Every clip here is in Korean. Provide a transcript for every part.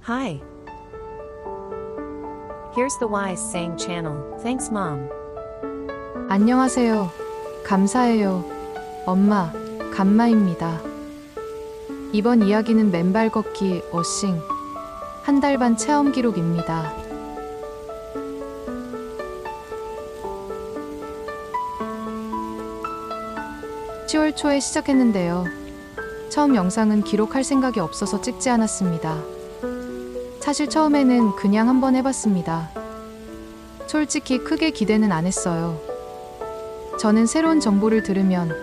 Hi. Here's the Wise Saying channel. Thanks, Mom. 안녕하세요. 감사해요. 엄마, 감마입니다. 이번 이야기는 맨발 걷기 어싱 한 달 반 체험 기록입니다. (10월) 초에 시작했는데요. 처음 영상은 기록할 생각이 없어서 찍지 않았습니다. 사실 처음에는 그냥 한번 해봤습니다. 솔직히 크게 기대는 안 했어요. 저는 새로운 정보를 들으면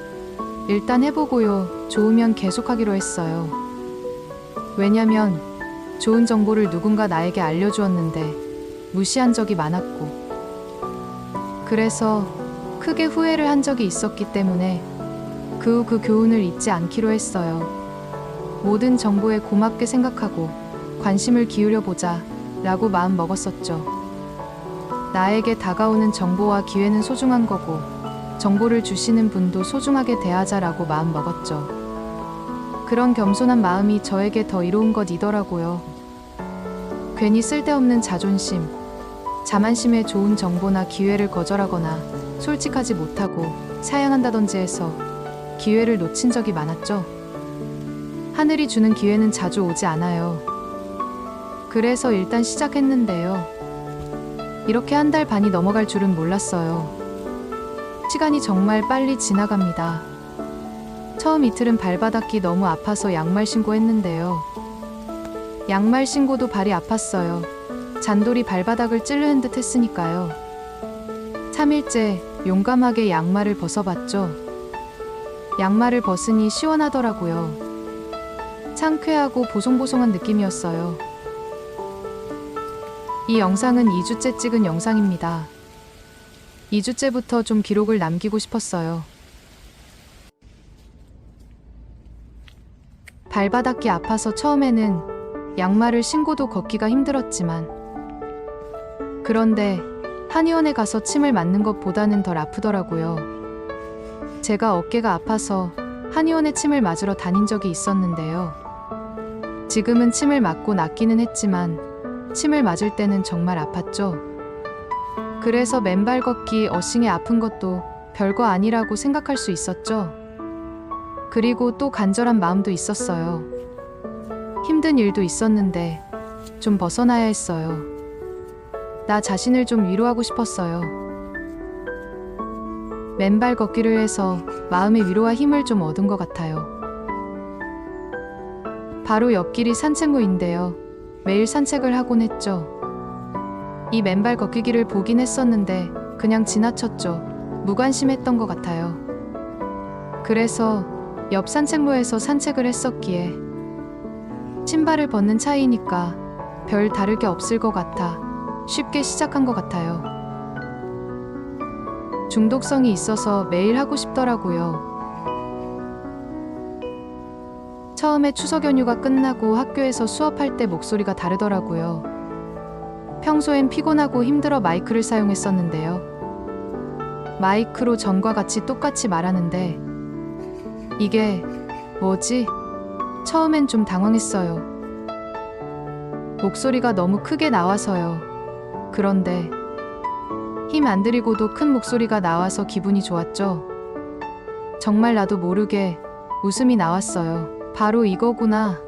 일단 해보고요. 좋으면 계속하기로 했어요. 왜냐면 좋은 정보를 누군가 나에게 알려주었는데 무시한 적이 많았고, 그래서 크게 후회를 한 적이 있었기 때문에 그 후 그 교훈을 잊지 않기로 했어요. 모든 정보에 고맙게 생각하고 관심을 기울여보자 라고 마음 먹었었죠. 나에게 다가오는 정보와 기회는 소중한 거고 정보를 주시는 분도 소중하게 대하자라고 마음 먹었죠. 그런 겸손한 마음이 저에게 더 이로운 것이더라고요. 괜히 쓸데없는 자존심, 자만심에 좋은 정보나 기회를 거절하거나 솔직하지 못하고 사양한다든지 해서 기회를 놓친 적이 많았죠. 하늘이 주는 기회는 자주 오지 않아요. 그래서 일단 시작했는데요. 이렇게 한 달 반이 넘어갈 줄은 몰랐어요. 시간이 정말 빨리 지나갑니다. 처음 이틀은 발바닥이 너무 아파서 양말 신고 했는데요. 양말 신고도 발이 아팠어요. 잔돌이 발바닥을 찌르는 듯 했으니까요. 3일째 용감하게 양말을 벗어봤죠. 양말을 벗으니 시원하더라고요. 상쾌하고 보송보송한 느낌이었어요. 이 영상은 2주째 찍은 영상입니다. 2주째부터 좀 기록을 남기고 싶었어요. 발바닥이 아파서 처음에는 양말을 신고도 걷기가 힘들었지만, 그런데 한의원에 가서 침을 맞는 것보다는 덜 아프더라고요. 제가 어깨가 아파서 한의원에 침을 맞으러 다닌 적이 있었는데요. 지금은 침을 맞고 낫기는 했지만 침을 맞을 때는 정말 아팠죠. 그래서 맨발 걷기 어싱에 아픈 것도 별거 아니라고 생각할 수 있었죠. 그리고 또 간절한 마음도 있었어요. 힘든 일도 있었는데 좀 벗어나야 했어요. 나 자신을 좀 위로하고 싶었어요. 맨발 걷기를 해서 마음의 위로와 힘을 좀 얻은 것 같아요. 바로 옆길이 산책로인데요. 매일 산책을 하곤 했죠. 이 맨발 걷기 길을 보긴 했었는데 그냥 지나쳤죠. 무관심했던 것 같아요. 그래서 옆 산책로에서 산책을 했었기에 신발을 벗는 차이니까 별 다를 게 없을 것 같아 쉽게 시작한 것 같아요. 중독성이 있어서 매일 하고 싶더라고요. 처음에 추석 연휴가 끝나고 학교에서 수업할 때 목소리가 다르더라고요. 평소엔 피곤하고 힘들어 마이크를 사용했었는데요. 마이크로 전과 같이 똑같이 말하는데 이게 뭐지? 처음엔 좀 당황했어요. 목소리가 너무 크게 나와서요. 그런데 힘 안 들이고도 큰 목소리가 나와서 기분이 좋았죠. 정말 나도 모르게 웃음이 나왔어요. 바로 이거구나.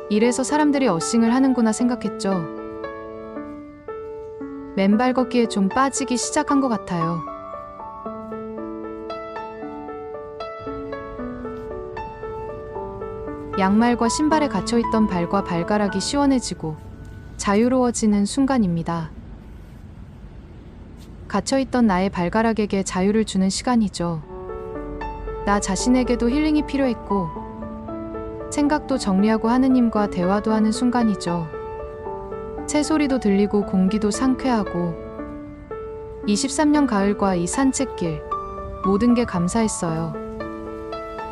이래서 사람들이 어싱을 하는구나 생각했죠. 맨발 걷기에 좀 빠지기 시작한 것 같아요. 양말과 신발에 갇혀있던 발과 발가락이 시원해지고 자유로워지는 순간입니다. 갇혀있던 나의 발가락에게 자유를 주는 시간이죠. 나 자신에게도 힐링이 필요했고 생각도 정리하고 하느님과 대화도 하는 순간이죠. 새소리도 들리고 공기도 상쾌하고 23년 가을과 이 산책길 모든 게 감사했어요.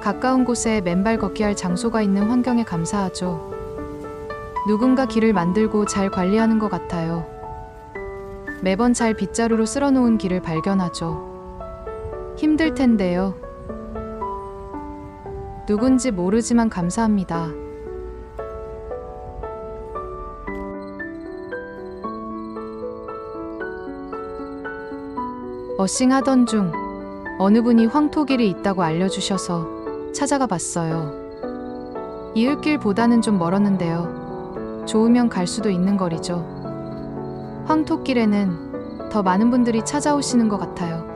가까운 곳에 맨발 걷기 할 장소가 있는 환경에 감사하죠. 누군가 길을 만들고 잘 관리하는 것 같아요. 매번 잘 빗자루로 쓸어놓은 길을 발견하죠. 힘들 텐데요. 누군지 모르지만 감사합니다. 어싱 하던 중 어느 분이 황토길이 있다고 알려주셔서 찾아가 봤어요. 이을길보다는 좀 멀었는데요. 좋으면 갈 수도 있는 거리죠. 황토길에는 더 많은 분들이 찾아오시는 것 같아요.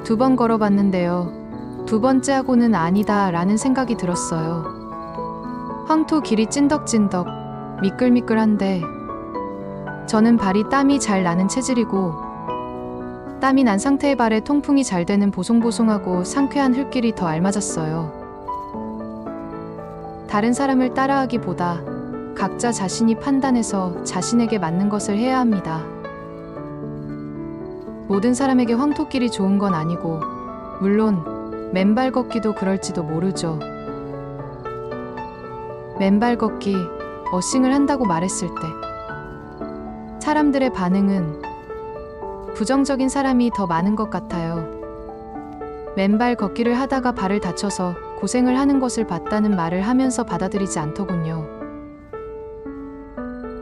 2번 걸어봤는데요. 2번째하고는 아니다 라는 생각이 들었어요. 황토길이 찐덕찐덕 미끌미끌한데 저는 발이 땀이 잘 나는 체질이고 땀이 난 상태의 발에 통풍이 잘 되는 보송보송하고 상쾌한 흙길이 더 알맞았어요. 다른 사람을 따라하기보다 각자 자신이 판단해서 자신에게 맞는 것을 해야 합니다. 모든 사람에게 황토길이 좋은 건 아니고 물론 맨발 걷기도 그럴지도 모르죠. 맨발 걷기, 어싱을 한다고 말했을 때 사람들의 반응은 부정적인 사람이 더 많은 것 같아요. 맨발 걷기를 하다가 발을 다쳐서 고생을 하는 것을 봤다는 말을 하면서 받아들이지 않더군요.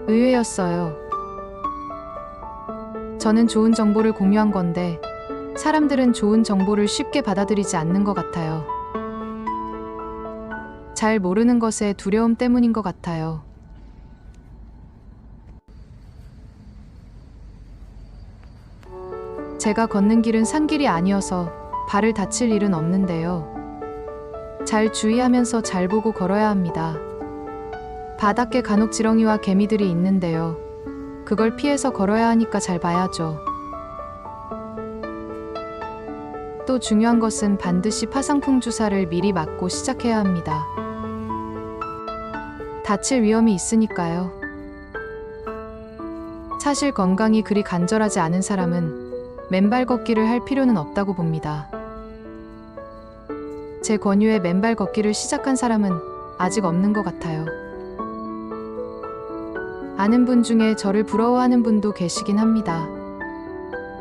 의외였어요. 저는 좋은 정보를 공유한 건데 사람들은 좋은 정보를 쉽게 받아들이지 않는 것 같아요. 잘 모르는 것에 두려움 때문인 것 같아요. 제가 걷는 길은 산길이 아니어서 발을 다칠 일은 없는데요. 잘 주의하면서 잘 보고 걸어야 합니다. 바닥에 간혹 지렁이와 개미들이 있는데요. 그걸 피해서 걸어야 하니까 잘 봐야죠. 또 중요한 것은 반드시 파상풍 주사를 미리 맞고 시작해야 합니다. 다칠 위험이 있으니까요. 사실 건강이 그리 간절하지 않은 사람은 맨발 걷기를 할 필요는 없다고 봅니다. 제 권유에 맨발 걷기를 시작한 사람은 아직 없는 것 같아요. 아는 분 중에 저를 부러워하는 분도 계시긴 합니다.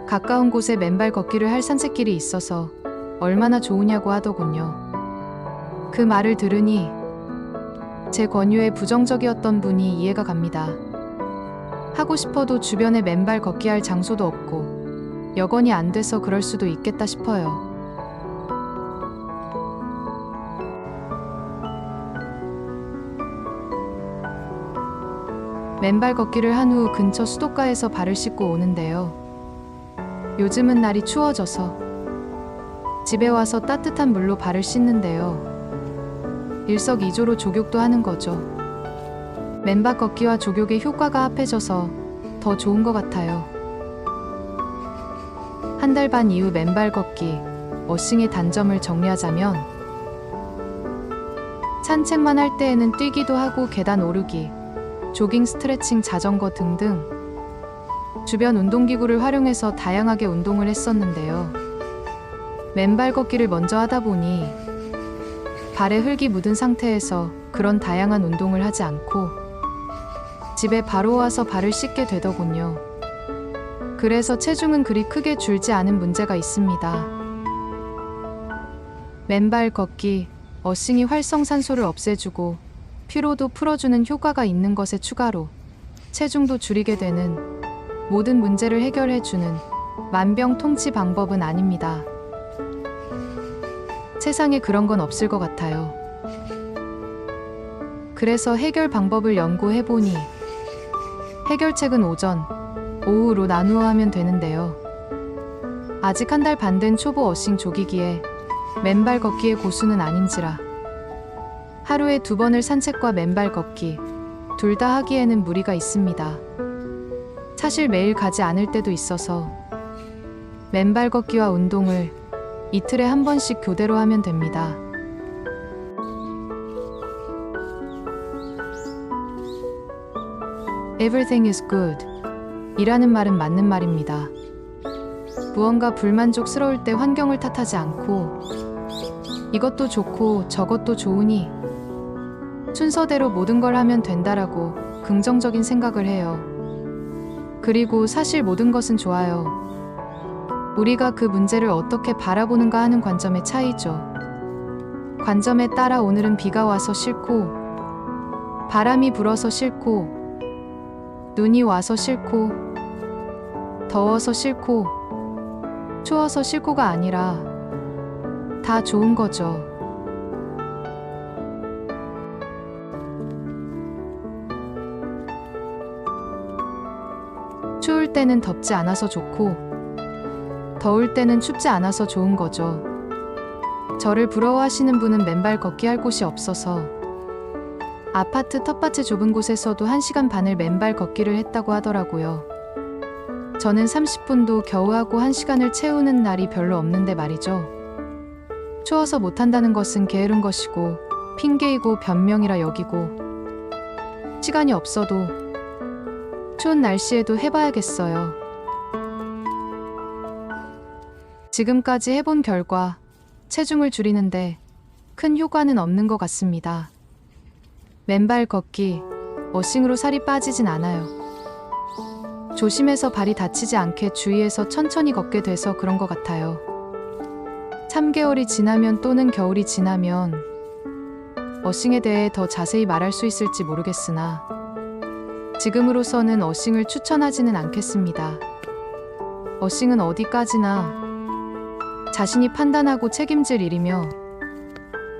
가까운 곳에 맨발 걷기를 할 산책길이 있어서 얼마나 좋으냐고 하더군요. 그 말을 들으니 제 권유에 부정적이었던 분이 이해가 갑니다. 하고 싶어도 주변에 맨발 걷기 할 장소도 없고 여건이 안 돼서 그럴 수도 있겠다 싶어요. 맨발 걷기를 한 후 근처 수도가에서 발을 씻고 오는데요. 요즘은 날이 추워져서 집에 와서 따뜻한 물로 발을 씻는데요. 일석이조로 족욕도 하는 거죠. 맨발 걷기와 족욕의 효과가 합해져서 더 좋은 것 같아요. 1달 반 이후 맨발 걷기, 어싱의 단점을 정리하자면 산책만 할 때에는 뛰기도 하고 계단 오르기, 조깅, 스트레칭, 자전거 등등 주변 운동기구를 활용해서 다양하게 운동을 했었는데요. 맨발 걷기를 먼저 하다 보니 발에 흙이 묻은 상태에서 그런 다양한 운동을 하지 않고 집에 바로 와서 발을 씻게 되더군요. 그래서 체중은 그리 크게 줄지 않은 문제가 있습니다. 맨발 걷기, 어싱이 활성산소를 없애주고 피로도 풀어주는 효과가 있는 것에 추가로 체중도 줄이게 되는 모든 문제를 해결해주는 만병통치 방법은 아닙니다. 세상에 그런 건 없을 것 같아요. 그래서 해결 방법을 연구해보니 해결책은 오전, 오후로 나누어 하면 되는데요. 아직 1달 반 된 초보 어싱 조기기에 맨발 걷기의 고수는 아닌지라 하루에 2번을 산책과 맨발 걷기 둘 다 하기에는 무리가 있습니다. 사실 매일 가지 않을 때도 있어서 맨발 걷기와 운동을 이틀에 1번씩 교대로 하면 됩니다. Everything is good 이라는 말은 맞는 말입니다. 무언가 불만족스러울 때 환경을 탓하지 않고 이것도 좋고 저것도 좋으니 순서대로 모든 걸 하면 된다라고 긍정적인 생각을 해요. 그리고 사실 모든 것은 좋아요. 우리가 그 문제를 어떻게 바라보는가 하는 관점의 차이죠. 관점에 따라 오늘은 비가 와서 싫고 바람이 불어서 싫고 눈이 와서 싫고 더워서 싫고 추워서 싫고가 아니라 다 좋은 거죠. 추울 때는 덥지 않아서 좋고, 더울 때는 춥지 않아서 좋은 거죠. 저를 부러워하시는 분은 맨발 걷기 할 곳이 없어서 아파트 텃밭의 좁은 곳에서도 1시간 반을 맨발 걷기를 했다고 하더라고요. 저는 30분도 겨우 하고 1시간을 채우는 날이 별로 없는데 말이죠. 추워서 못한다는 것은 게으른 것이고 핑계이고 변명이라 여기고, 시간이 없어도 추운 날씨에도 해봐야겠어요. 지금까지 해본 결과 체중을 줄이는데 큰 효과는 없는 것 같습니다. 맨발 걷기, 워싱으로 살이 빠지진 않아요. 조심해서 발이 다치지 않게 주의해서 천천히 걷게 돼서 그런 것 같아요. 3개월이 지나면 또는 겨울이 지나면 어싱에 대해 더 자세히 말할 수 있을지 모르겠으나 지금으로서는 어싱을 추천하지는 않겠습니다. 어싱은 어디까지나 자신이 판단하고 책임질 일이며,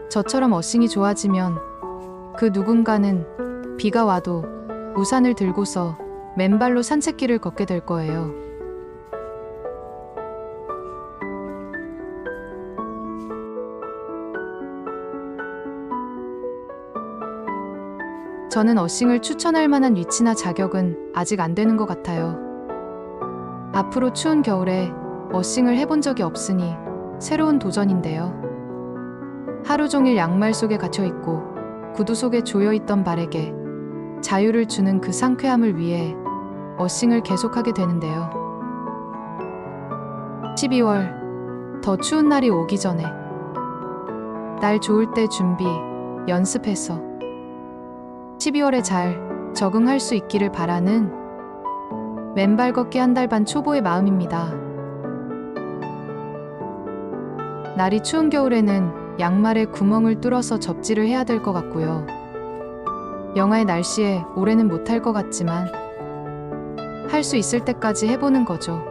저처럼 어싱이 좋아지면 그 누군가는 비가 와도 우산을 들고서 맨발로 산책길을 걷게 될 거예요. 저는 어싱을 추천할 만한 위치나 자격은 아직 안 되는 것 같아요. 앞으로 추운 겨울에 어싱을 해본 적이 없으니 새로운 도전인데요. 하루 종일 양말 속에 갇혀있고 구두 속에 조여있던 발에게 자유를 주는 그 상쾌함을 위해 어싱을 계속하게 되는데요. 12월, 더 추운 날이 오기 전에 날 좋을 때 준비, 연습해서 12월에 잘 적응할 수 있기를 바라는 맨발 걷기 1달 반 초보의 마음입니다. 날이 추운 겨울에는 양말에 구멍을 뚫어서 접지를 해야 될 것 같고요. 영하의 날씨에 올해는 못할 것 같지만 할 수 있을 때까지 해보는 거죠.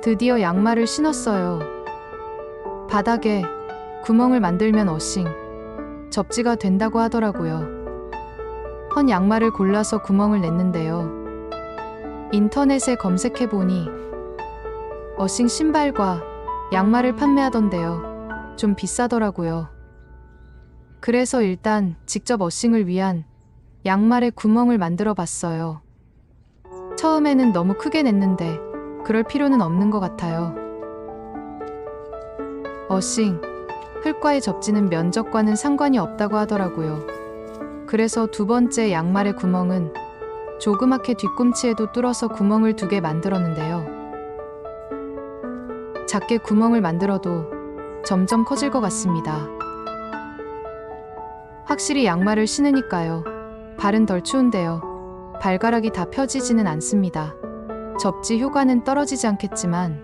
드디어 양말을 신었어요. 바닥에 구멍을 만들면 어싱, 접지가 된다고 하더라고요. 헌 양말을 골라서 구멍을 냈는데요. 인터넷에 검색해보니 어싱 신발과 양말을 판매하던데요. 좀 비싸더라고요. 그래서 일단 직접 어싱을 위한 양말에 구멍을 만들어 봤어요. 처음에는 너무 크게 냈는데 그럴 필요는 없는 것 같아요. 어싱, 흙과의 접지는 면적과는 상관이 없다고 하더라고요. 그래서 두 번째 양말의 구멍은 조그맣게 뒤꿈치에도 뚫어서 구멍을 2개 만들었는데요. 작게 구멍을 만들어도 점점 커질 것 같습니다. 확실히 양말을 신으니까요. 발은 덜 추운데요. 발가락이 다 펴지지는 않습니다. 접지 효과는 떨어지지 않겠지만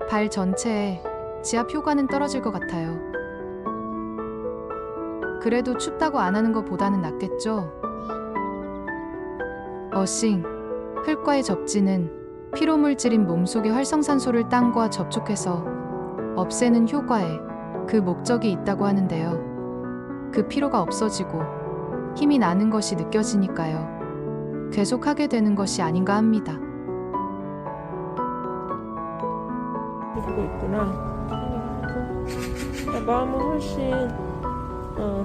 발 전체에 지압 효과는 떨어질 것 같아요. 그래도 춥다고 안 하는 것보다는 낫겠죠? 어싱, 흙과의 접지는 피로물질인 몸속의 활성산소를 땀과 접촉해서 없애는 효과에 그 목적이 있다고 하는데요. 그 피로가 없어지고 힘이 나는 것이 느껴지니까요. 계속하게 되는 것이 아닌가 합니다. 이러고 있구나. 마음은 훨씬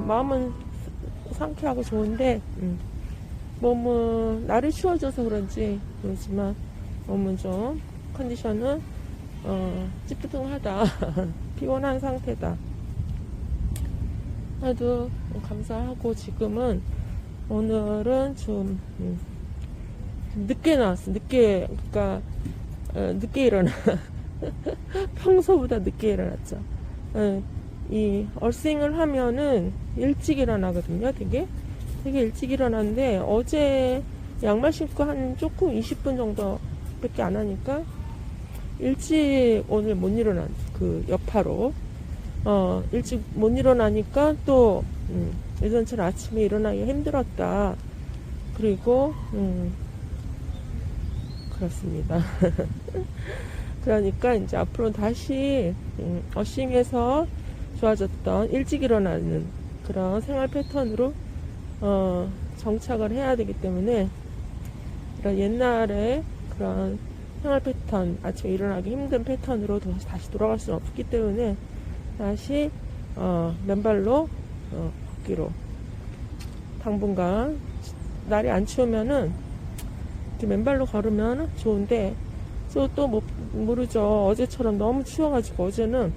마음은 상쾌하고 좋은데 몸은 날이 추워져서 그러지만 몸은 좀 컨디션은 찌뿌둥하다. 피곤한 상태다. 그래도 감사하고 지금은 오늘은 좀 늦게 나왔어. 그러니까 늦게 일어나. 평소보다 늦게 일어났죠. 이 얼싱을 하면은 일찍 일어나거든요. 되게 일찍 일어났는데 어제 양말 신고 한 조금 20분 정도밖에 안 하니까 일찍 오늘 못 일어난 그 여파로 일찍 못 일어나니까 또 예전처럼 아침에 일어나기 힘들었다. 그리고 그렇습니다. 그러니까 이제 앞으로 다시 어싱에서 좋아졌던 일찍 일어나는 그런 생활 패턴으로 정착을 해야 되기 때문에 이런 옛날에 그런 생활 패턴, 아침에 일어나기 힘든 패턴으로 다시 돌아갈 수는 없기 때문에 다시 맨발로 걷기로 당분간 날이 안 추우면은 이렇게 맨발로 걸으면 좋은데 또 모르죠. 어제처럼 너무 추워가지고 어제는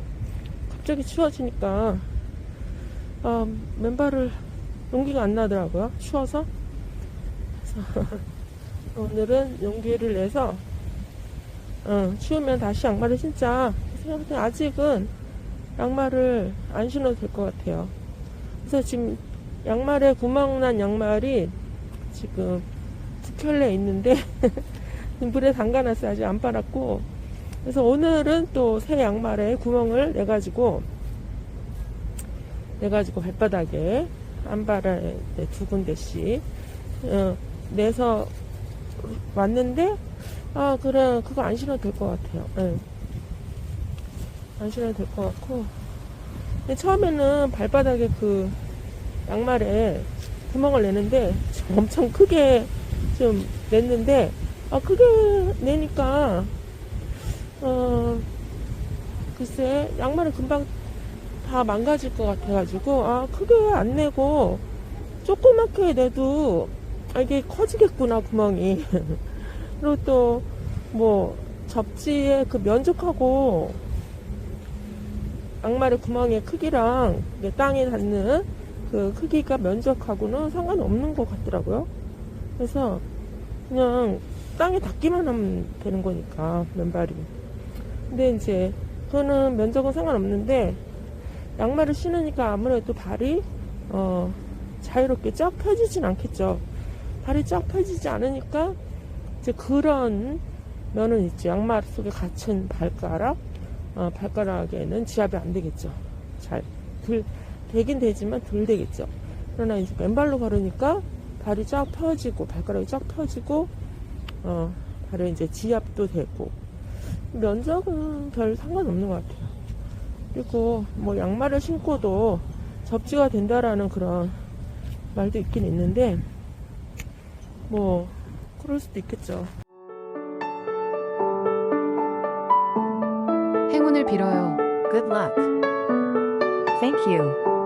갑자기 추워지니까 맨발을 용기가 안 나더라고요. 추워서. 그래서 오늘은 용기를 내서 추우면 다시 양말을 신자 생각했는데 아직은 양말을 안 신어도 될 것 같아요. 그래서 지금 양말에 구멍난 양말이 지금 2켤레 있는데 물에 담가놨어요. 아직 안 빨았고. 그래서 오늘은 또 새 양말에 구멍을 내가지고 발바닥에 안발에 2군데씩 내서 왔는데 그래 그거 안 신어도 될 것 같아요. 안 신어도 될 것 같고. 근데 처음에는 발바닥에 그 양말에 구멍을 내는데 엄청 크게 좀 냈는데 크게 내니까 글쎄 양말은 금방 다 망가질 것 같아가지고 크게 안 내고 조그맣게 내도 이게 커지겠구나 구멍이. 그리고 또 뭐 접지의 그 면적하고 양말의 구멍의 크기랑 땅에 닿는 그 크기가 면적하고는 상관없는 것 같더라고요. 그래서 그냥 땅에 닿기만 하면 되는 거니까 맨발이. 근데 이제 그거는 면적은 상관없는데 양말을 신으니까 아무래도 발이 자유롭게 쫙 펴지진 않겠죠. 발이 쫙 펴지지 않으니까 이제 그런 면은 있죠. 양말 속에 갇힌 발가락에는 지압이 안 되겠죠. 되긴 되지만 덜 되겠죠. 그러나 이제 맨발로 걸으니까 발이 쫙 펴지고 발가락이 쫙 펴지고 바로 이제 지압도 되고 면적은 별 상관없는 것 같아요. 그리고 뭐 양말을 신고도 접지가 된다라는 그런 말도 있긴 있는데 뭐 그럴 수도 있겠죠. 행운을 빌어요. Good luck. Thank you.